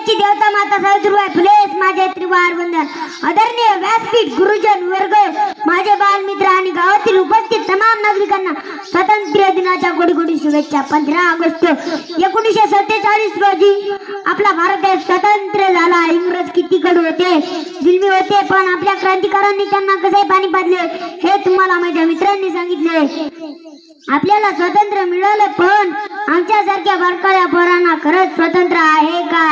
विद्याची देवता माता सावित्रीबाई फुलेस माझे त्रिवार वंदन. आदरणीय व्यासपीठ, गुरुजन वर्ग, माझे बालमित्र आणि गावातील उपस्थित तमाम नागरिकांना स्वातंत्र्य दिनाच्या कोटी कोटी शुभेच्छा. 15 ऑगस्ट 1947 रोजी आपला भारत देश स्वतंत्र झाला. इंग्रज किती कडू होते, जुलमी होते, पण आपल्या क्रांतिकारांनी त्यांना कसे पाणी पाजले हे तुम्हाला माझ्या मित्रांनी सांगितले. आपल्याला स्वातंत्र्य मिळालं, पण आमच्यासारख्या बारकाल्या पोरांना खरंच स्वातंत्र्य आहे का?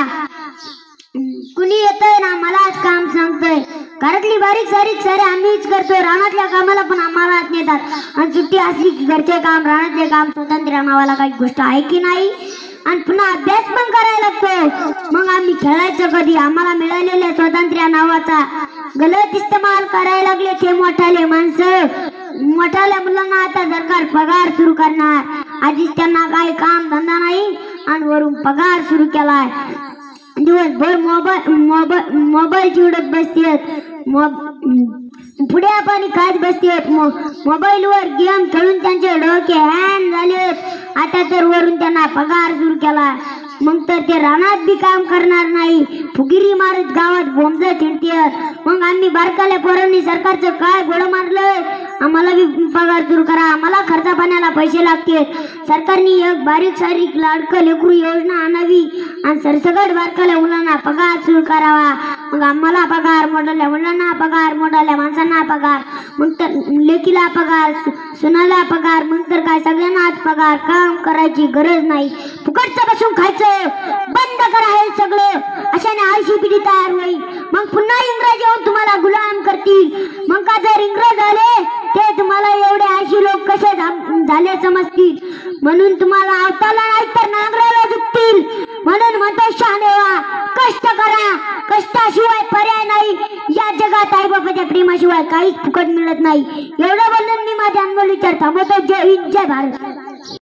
कुणी येतंय ना मलाच काम सांगतोय. घरातली बारीक सारीक सारे आम्हीच करतो. रानातल्या कामाला पण आम्हालाच नेतात आणि सुट्टी असली की घरचे काम, रानातले काम. स्वातंत्र्य नावाला काही गोष्ट आहे की नाही? आणि पुन्हा अभ्यास पण करायला लागतो. मग आम्ही खेळायचं कधी? आम्हाला मिळालेल्या स्वातंत्र्य नावाचा गलत इस्तेमाल करायला लागले ते मोठाले माणसं. मोठ्याल्या मुलांना आता सरकार पगार सुरू करणार. आधीच त्यांना काही काम धंदा नाही आणि वरून पगार सुरू केलाय. दिवसभर मोबाईल चिवडत बसतेत, पुढे आपण खात बसतेत. मोबाईलवर गेम खेळून त्यांचे डोके हँग झालेत. आता तर वरून त्यांना पगार सुरू केला. मग तर ते रानात बी काम करणार नाही, फुगिरी मारत गावात बोंबज चिंटतात. मग आम्ही बारकाल्या पोरांनी सरकारचं काय गोड मारलंय? आम्हाला बी पगार सुरू करा, आम्हाला खर्चा पाण्याला पैसे लागतील. सरकारने एक बारीक सारीक लाडकं लेकरू योजना आणावी आणि सरसकट बारकाल्या मुलांना पगार सुरू करावा. मग आम्हाला पगार, मोठ्या मुलांना पगार, मोठ्या माणसांना पगार, मग तर लेकीला पगार, सुनाला पगार, मग तर काय सगळ्यांनाच पगार. काम करायची गरज नाही, फुकटचं बसून खायचं बंद करा हे सगळं. अशाने आळशी पिढी तयार होईल. मग पुन्हा इंग्रज येऊन तुम्हाला गुलाम करतील. मग का जर इंग्रज आले ते तुम्हाला एवढे आळशी लोक कसे झाले समजतील? म्हणून तुम्हाला आवताला नाही तर नांगराला झुकतील. म्हणून म्हणतो शहाणे व्हा, कष्ट करा, कष्टाशिवाय पर्याय नाही. या जगात आई बापाच्या प्रेमाशिवाय काहीच फुकट मिळत नाही. एवढं बोलून मी माझ्या अनमोल विचार थांबवतो. जय हिंद, जय भारत.